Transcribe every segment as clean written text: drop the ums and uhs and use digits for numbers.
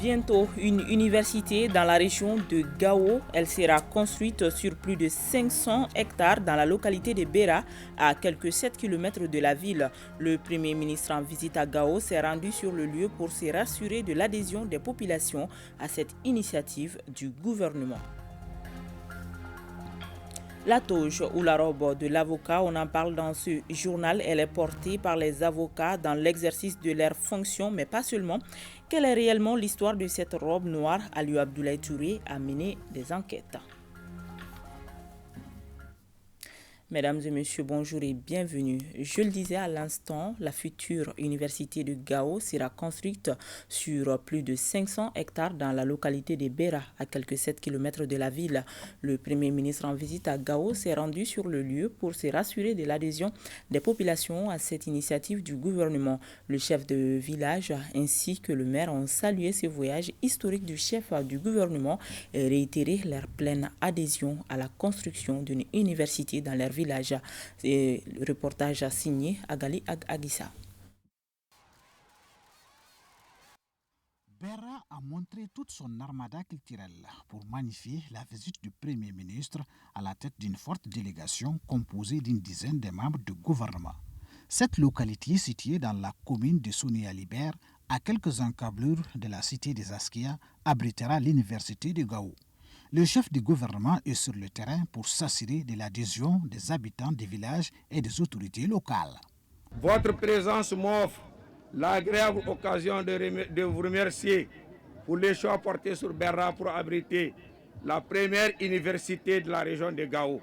Bientôt, une université dans la région de Gao. Elle sera construite sur plus de 500 hectares dans la localité de Bera, à quelques 7 km de la ville. Le Premier ministre en visite à Gao s'est rendu sur le lieu pour se rassurer de l'adhésion des populations à cette initiative du gouvernement. La toge ou la robe de l'avocat, on en parle dans ce journal. Elle est portée par les avocats dans l'exercice de leurs fonctions, mais pas seulement. Quelle est réellement l'histoire de cette robe noire? Aliou Abdoulaye Touré a mené des enquêtes. Mesdames et messieurs, bonjour et bienvenue. Je le disais à l'instant, la future université de Gao sera construite sur plus de 500 hectares dans la localité de Bera, à quelques 7 km de la ville. Le Premier ministre en visite à Gao s'est rendu sur le lieu pour se rassurer de l'adhésion des populations à cette initiative du gouvernement. Le chef de village ainsi que le maire ont salué ce voyage historique du chef du gouvernement et réitéré leur pleine adhésion à la construction d'une université dans leur village. Et le reportage a signé Agali Agissa. Bera a montré toute son armada culturelle pour magnifier la visite du Premier ministre à la tête d'une forte délégation composée d'une dizaine de membres du gouvernement. Cette localité située dans la commune de Sonia-Libert, à quelques encablures de la cité des Askia, abritera l'université de Gao. Le chef du gouvernement est sur le terrain pour s'assurer de l'adhésion des habitants des villages et des autorités locales. Votre présence m'offre l'agréable occasion de vous remercier pour les choix portés sur Bera pour abriter la première université de la région de Gao.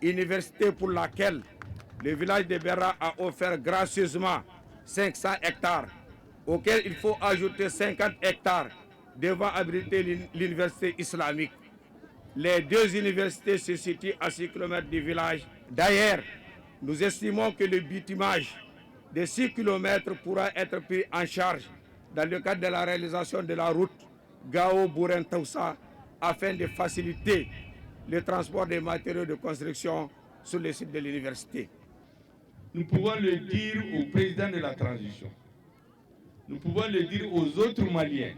Université pour laquelle le village de Bera a offert gracieusement 500 hectares, auxquels il faut ajouter 50 hectares devant abriter l'université islamique. Les deux universités se situent à 6 km du village. D'ailleurs, nous estimons que le bitumage de 6 km pourra être pris en charge dans le cadre de la réalisation de la route Gao-Bouren-Taoussa afin de faciliter le transport des matériaux de construction sur le site de l'université. Nous pouvons le dire au président de la transition. Nous pouvons le dire aux autres Maliens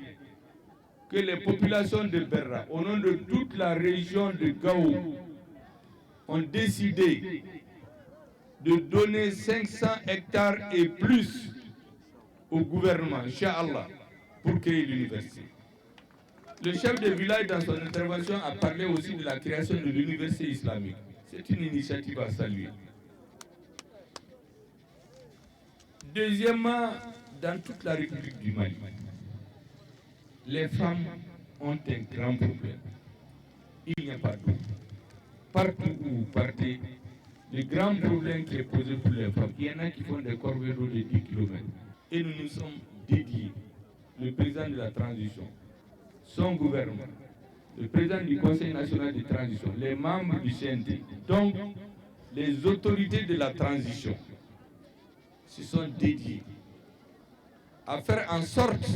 que les populations de Bera, au nom de toute la région de Gao, ont décidé de donner 500 hectares et plus au gouvernement, Inch'Allah, pour créer l'université. Le chef de village, dans son intervention, a parlé aussi de la création de l'université islamique. C'est une initiative à saluer. Deuxièmement, dans toute la République du Mali, les femmes ont un grand problème. Il n'y a pas d'eau. Partout où vous partez, le grand problème qui est posé pour les femmes, il y en a qui font des corvées d'eau de 10 km. Et nous nous sommes dédiés, le président de la transition, son gouvernement, le président du Conseil national de transition, les membres du CNT, donc les autorités de la transition, se sont dédiés à faire en sorte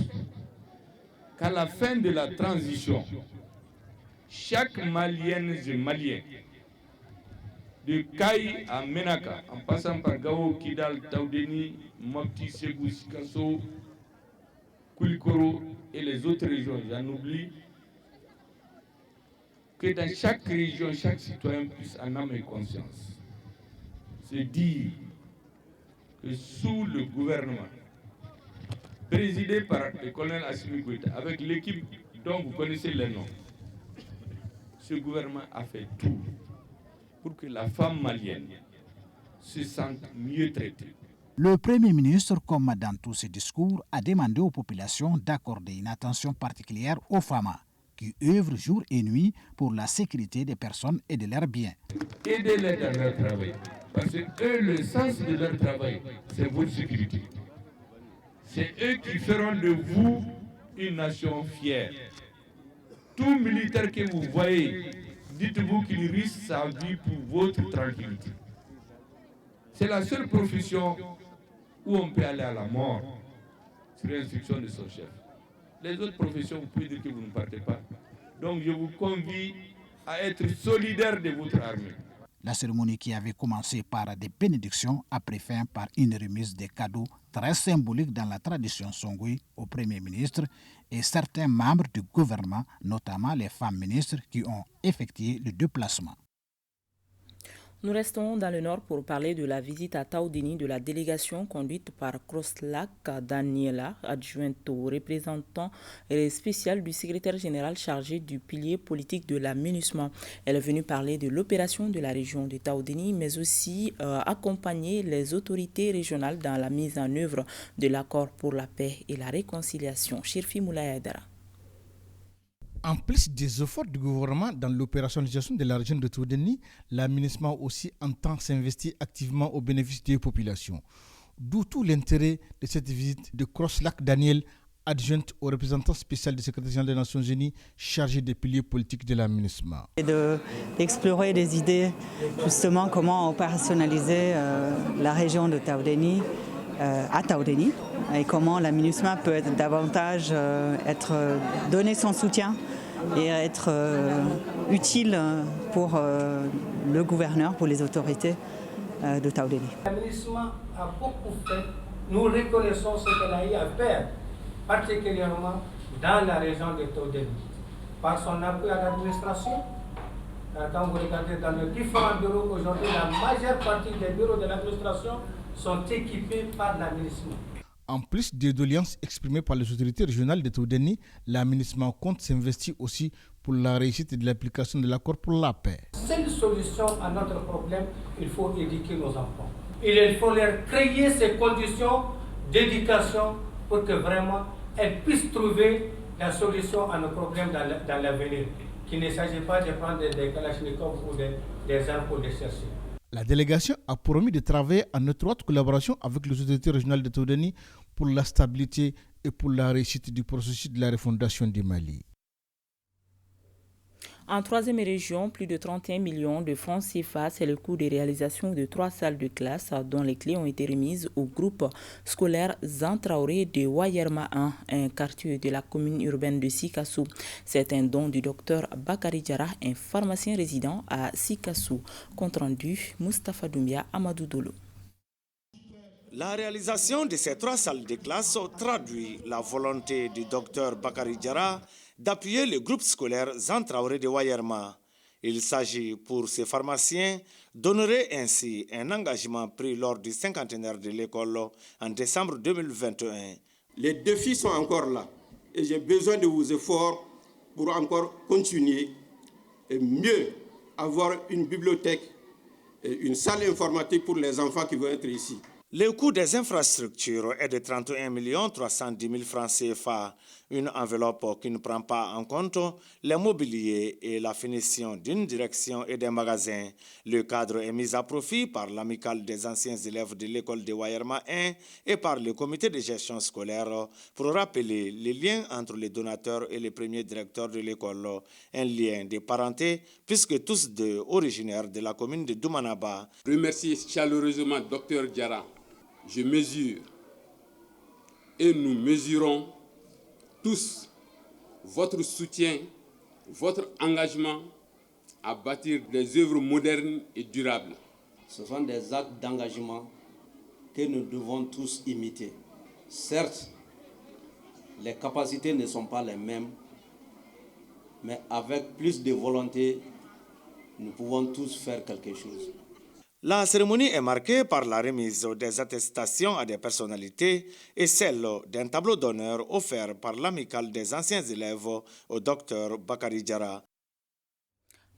qu'à la fin de la transition, chaque Malienne et Malien, de Kaï à Menaka, en passant par Gao, Kidal, Taoudeni, Mopti, Ségou, Sikasso, Koulikoro et les autres régions, j'en oublie, que dans chaque région, chaque citoyen puisse en âme et conscience se dire que sous le gouvernement, présidé par le colonel Assimi Goïta, avec l'équipe dont vous connaissez les noms, ce gouvernement a fait tout pour que la femme malienne se sente mieux traitée. Le Premier ministre, comme dans tous ses discours, a demandé aux populations d'accorder une attention particulière aux femmes qui œuvrent jour et nuit pour la sécurité des personnes et de leurs biens. Aidez-les dans leur travail, parce que eux, le sens de leur travail, c'est votre sécurité. C'est eux qui feront de vous une nation fière. Tout militaire que vous voyez, dites-vous qu'il risque sa vie pour votre tranquillité. C'est la seule profession où on peut aller à la mort sur l'instruction de son chef. Les autres professions, vous pouvez dire que vous ne partez pas. Donc je vous convie à être solidaire de votre armée. La cérémonie qui avait commencé par des bénédictions a pris fin par une remise de cadeaux très symbolique dans la tradition Songwe au Premier ministre et certains membres du gouvernement, notamment les femmes ministres qui ont effectué le déplacement. Nous restons dans le nord pour parler de la visite à Taoudéni de la délégation conduite par Kroslak Daniela, adjointe au représentant spécial du secrétaire général chargé du pilier politique de la MINUSMA. Elle est venue parler de l'opération de la région de Taoudéni, mais aussi accompagner les autorités régionales dans la mise en œuvre de l'accord pour la paix et la réconciliation. Shirfi Moulaïdara. En plus des efforts du gouvernement dans l'opérationnalisation de la région de Taoudéni, la MINUSMA aussi entend s'investir activement au bénéfice des populations. D'où tout l'intérêt de cette visite de Kroslak Daniel, adjointe au représentant spécial du secrétaire général des Nations Unies chargé des piliers politiques de la MINUSMA. D'explorer des idées, justement, comment opérationnaliser la région de Taoudéni à Taoudéni et comment la MINUSMA peut être davantage donner son soutien et être utile pour le gouverneur, pour les autorités de Taoudéni. La MINUSMA a beaucoup fait. Nous reconnaissons ce qu'elle a eu à faire, particulièrement dans la région de Taoudéni, par son appui à l'administration. Quand vous regardez dans les différents bureaux aujourd'hui, la majeure partie des bureaux de l'administration sont équipés par la MINUSMA. En plus des doléances exprimées par les autorités régionales de Taoudéni, la MINUSMA compte s'investir aussi pour la réussite de l'application de l'accord pour la paix. Seule solution à notre problème, il faut éduquer nos enfants. Il faut leur créer ces conditions d'éducation pour que vraiment elles puissent trouver la solution à nos problèmes dans l'avenir. Qu'il ne s'agit pas de prendre des kalachnikovs ou des armes pour les chercher. La délégation a promis de travailler en étroite collaboration avec les autorités régionales de Taoudéni pour la stabilité et pour la réussite du processus de la refondation du Mali. En troisième région, plus de 31 millions de francs CFA, c'est le coût de réalisation de 3 salles de classe dont les clés ont été remises au groupe scolaire Zantraoré de Wayerma 1, un quartier de la commune urbaine de Sikassou. C'est un don du docteur Bakari Diarra, un pharmacien résident à Sikassou. Compte rendu, Moustapha Doumbia, Amadou Dolo. La réalisation de ces 3 salles de classe traduit la volonté du docteur Bakari Diarra d'appuyer le groupe scolaire Zantraoré de Wayerma. Il s'agit pour ces pharmaciens d'honorer ainsi un engagement pris lors du cinquantenaire de l'école en décembre 2021. Les défis sont encore là et j'ai besoin de vos efforts pour encore continuer et mieux avoir une bibliothèque et une salle informatique pour les enfants qui vont être ici. Le coût des infrastructures est de 31 310 000 francs CFA, une enveloppe qui ne prend pas en compte l'immobilier et la finition d'une direction et des magasins. Le cadre est mis à profit par l'amicale des anciens élèves de l'école de Wayerma 1 et par le comité de gestion scolaire pour rappeler les liens entre les donateurs et les premiers directeurs de l'école, un lien de parenté puisque tous deux originaires de la commune de Doumanaba. Remercie chaleureusement Dr Diarra. Je mesure et nous mesurons tous votre soutien, votre engagement à bâtir des œuvres modernes et durables. Ce sont des actes d'engagement que nous devons tous imiter. Certes, les capacités ne sont pas les mêmes, mais avec plus de volonté, nous pouvons tous faire quelque chose. La cérémonie est marquée par la remise des attestations à des personnalités et celle d'un tableau d'honneur offert par l'amicale des anciens élèves au docteur Bakari Diarra.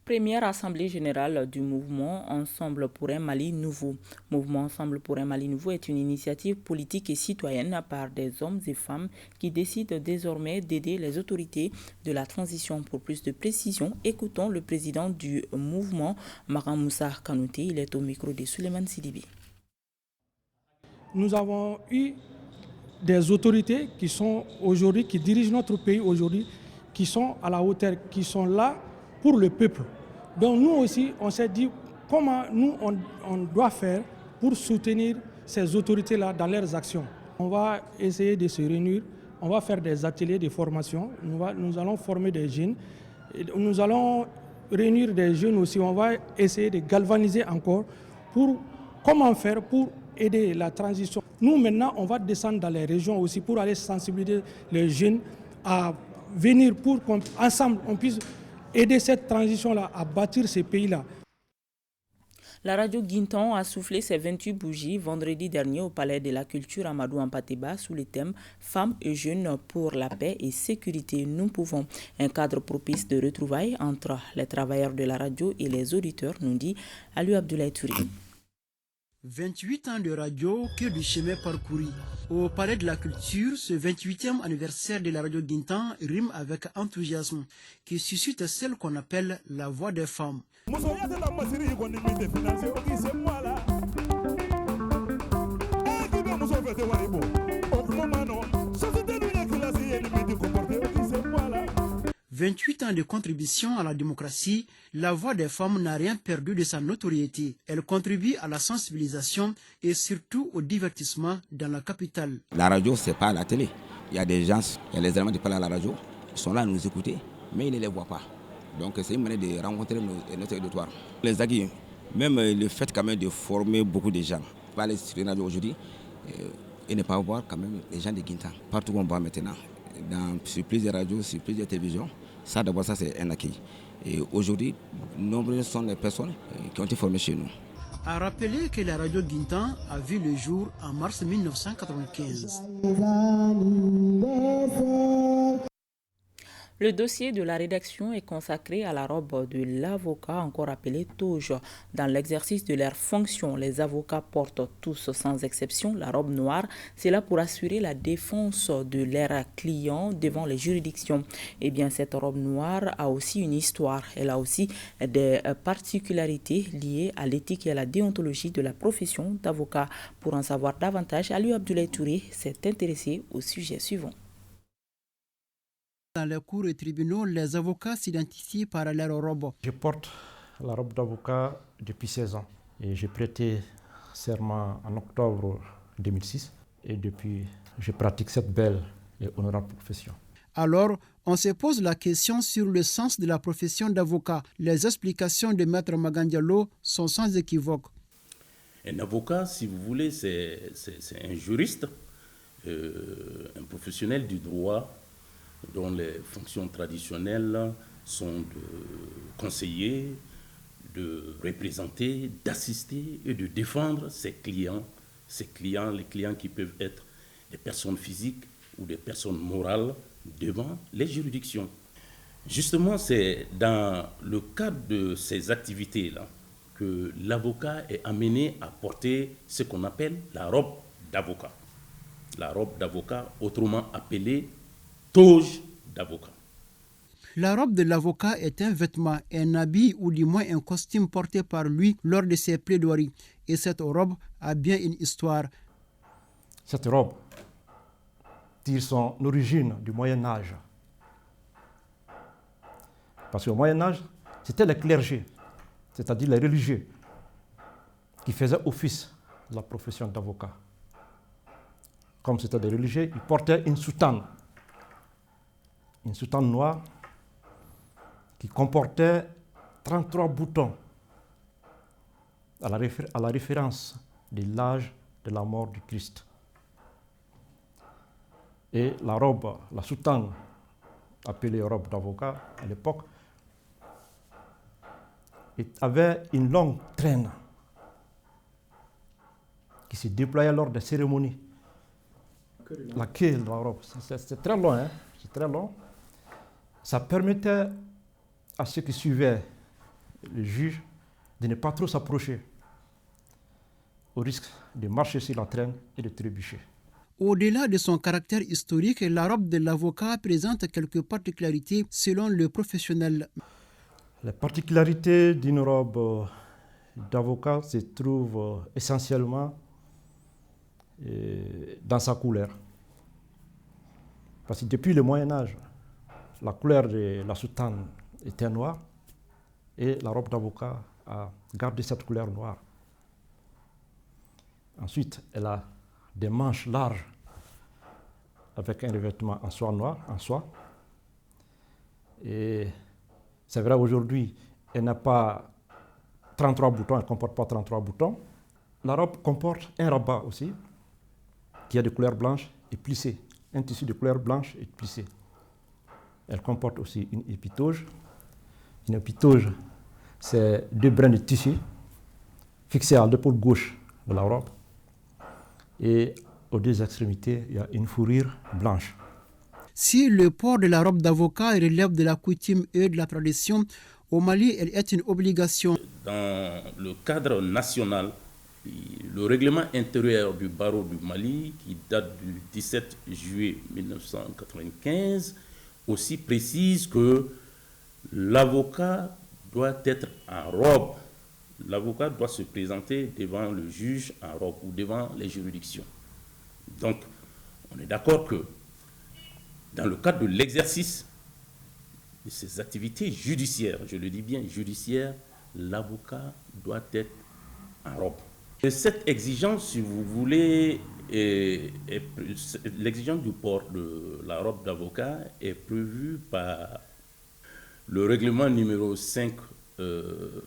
Première assemblée générale du mouvement Ensemble pour un Mali nouveau. Mouvement Ensemble pour un Mali nouveau est une initiative politique et citoyenne par des hommes et femmes qui décident désormais d'aider les autorités de la transition. Pour plus de précision, écoutons le président du mouvement, Maram Moussa Kanouté. Il est au micro de Souleymane Sidibi. Nous avons eu des autorités qui sont aujourd'hui, qui dirigent notre pays aujourd'hui, qui sont à la hauteur, qui sont là pour le peuple. Donc nous aussi, on s'est dit comment nous, on doit faire pour soutenir ces autorités-là dans leurs actions. On va essayer de se réunir, on va faire des ateliers de formation, nous allons former des jeunes, nous allons réunir des jeunes aussi, on va essayer de galvaniser encore pour comment faire pour aider la transition. Nous maintenant, on va descendre dans les régions aussi pour aller sensibiliser les jeunes à venir pour qu'ensemble on puisse aider cette transition-là à bâtir ces pays-là. La radio Guintan a soufflé ses 28 bougies vendredi dernier au Palais de la Culture Amadou Hampâté-Bâ sous le thème « Femmes et jeunes pour la paix et sécurité, nous pouvons ». Un cadre propice de retrouvailles entre les travailleurs de la radio et les auditeurs, nous dit Aliou Abdoulaye Touré. 28 ans de radio, que du chemin parcouru. Au Palais de la Culture, ce 28e anniversaire de la radio Guintan rime avec enthousiasme, qui suscite celle qu'on appelle la voix des femmes. « 28 ans de contribution à la démocratie, la voix des femmes n'a rien perdu de sa notoriété. Elle contribue à la sensibilisation et surtout au divertissement dans la capitale. » La radio, c'est pas la télé. Il y a des gens, il y a les éléments qui parlent à la radio, ils sont là à nous écouter, mais ils ne les voient pas. Donc c'est une manière de rencontrer notre auditoire. Les aguilles, même le fait quand même de former beaucoup de gens, parler sur la radio aujourd'hui, et ne pas voir quand même les gens de Guintan. Partout où on va maintenant, sur plusieurs radios, sur plusieurs télévisions, ça d'abord ça c'est un acquis. Et aujourd'hui, nombreuses sont les personnes qui ont été formées chez nous. À rappeler que la radio Guintan a vu le jour en mars 1995. Le dossier de la rédaction est consacré à la robe de l'avocat, encore appelée toge. Dans l'exercice de leurs fonctions, les avocats portent tous sans exception la robe noire. C'est là pour assurer la défense de leurs clients devant les juridictions. Eh bien, cette robe noire a aussi une histoire. Elle a aussi des particularités liées à l'éthique et à la déontologie de la profession d'avocat. Pour en savoir davantage, Aliou Abdoulaye Touré s'est intéressé au sujet suivant. Dans les cours et tribunaux, les avocats s'identifient par leur robe. Je porte la robe d'avocat depuis 16 ans et j'ai prêté serment en octobre 2006 et depuis je pratique cette belle et honorable profession. Alors, on se pose la question sur le sens de la profession d'avocat. Les explications de Maître Magan Diallo sont sans équivoque. Un avocat, si vous voulez, c'est un juriste, un professionnel du droit dont les fonctions traditionnelles sont de conseiller, de représenter, d'assister et de défendre ses clients, les clients qui peuvent être des personnes physiques ou des personnes morales devant les juridictions. Justement, c'est dans le cadre de ces activités-là que l'avocat est amené à porter ce qu'on appelle la robe d'avocat. La robe d'avocat, autrement appelée toge d'avocat. La robe de l'avocat est un vêtement, un habit ou du moins un costume porté par lui lors de ses plaidoiries. Et cette robe a bien une histoire. Cette robe tire son origine du Moyen-Âge. Parce qu'au Moyen-Âge, c'était les clergés, c'est-à-dire les religieux, qui faisaient office de la profession d'avocat. Comme c'était des religieux, ils portaient une soutane noire qui comportait 33 boutons à la référence de l'âge de la mort du Christ. Et la robe, la soutane, appelée robe d'avocat à l'époque, avait une longue traîne qui se déployait lors des cérémonies. La queue de la robe, c'est très long, hein? C'est très long. Ça permettait à ceux qui suivaient le juge de ne pas trop s'approcher, au risque de marcher sur la traîne et de trébucher. Au-delà de son caractère historique, la robe de l'avocat présente quelques particularités selon le professionnel. Les particularités d'une robe d'avocat se trouvent essentiellement dans sa couleur. Parce que depuis le Moyen-Âge, la couleur de la soutane était noire et la robe d'avocat a gardé cette couleur noire. Ensuite, elle a des manches larges avec un revêtement en soie noire, en soie. Et c'est vrai aujourd'hui, Elle n'a pas 33 boutons, elle ne comporte pas 33 boutons. La robe comporte un rabat aussi, qui est de couleur blanche et plissé. Un tissu de couleur blanche et plissé. Elle comporte aussi une épitoge. Une épitoge, c'est 2 brins de tissu fixés à l'épaule gauche de la robe. Et aux 2 extrémités, il y a une fourrure blanche. Si le port de la robe d'avocat relève de la coutume et de la tradition, au Mali, elle est une obligation. Dans le cadre national, le règlement intérieur du barreau du Mali, qui date du 17 juillet 1995, aussi précise que l'avocat doit être en robe. L'avocat doit se présenter devant le juge en robe ou devant les juridictions. Donc, on est d'accord que dans le cadre de l'exercice de ces activités judiciaires, je le dis bien judiciaires, l'avocat doit être en robe. Et cette exigence, si vous voulez, l'exigence du port de la robe d'avocat est prévue par le règlement numéro 5 de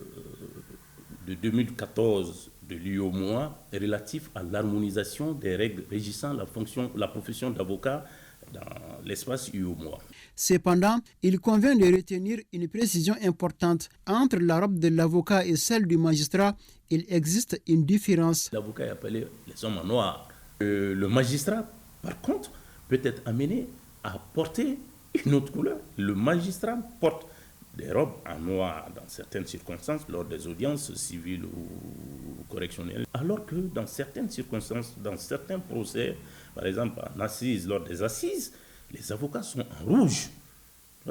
2014 de l'UOMOA relatif à l'harmonisation des règles régissant la profession d'avocat dans l'espace UOMOA. Cependant, il convient de retenir une précision importante. Entre la robe de l'avocat et celle du magistrat, il existe une différence. L'avocat est appelé les hommes en noir. Le magistrat, par contre, peut être amené à porter une autre couleur. Le magistrat porte des robes en noir dans certaines circonstances, lors des audiences civiles ou correctionnelles, alors que dans certaines circonstances, dans certains procès, par exemple en assises, lors des assises, les avocats sont en rouge.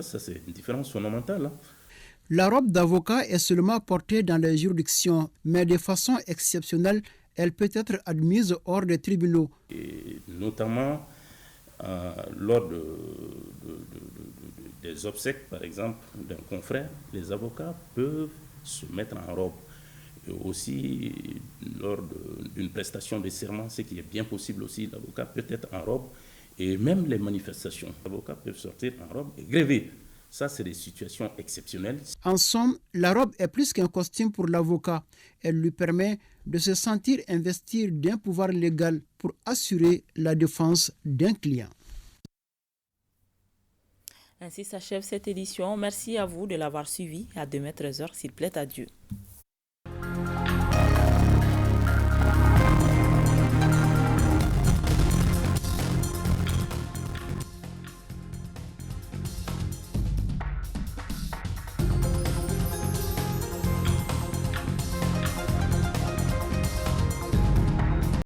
Ça, c'est une différence fondamentale. Hein. La robe d'avocat est seulement portée dans les juridictions, mais de façon exceptionnelle, elle peut être admise hors des tribunaux. Et notamment lors des obsèques, par exemple, d'un confrère, les avocats peuvent se mettre en robe. Et aussi, lors d'une prestation de serment, ce qui est bien possible aussi, l'avocat peut être en robe. Et même les manifestations, les avocats peuvent sortir en robe et gréver. Ça, c'est des situations exceptionnelles. En somme, la robe est plus qu'un costume pour l'avocat. Elle lui permet de se sentir investir d'un pouvoir légal pour assurer la défense d'un client. Ainsi s'achève cette édition. Merci à vous de l'avoir suivi. À demain 13h, s'il plaît à Dieu.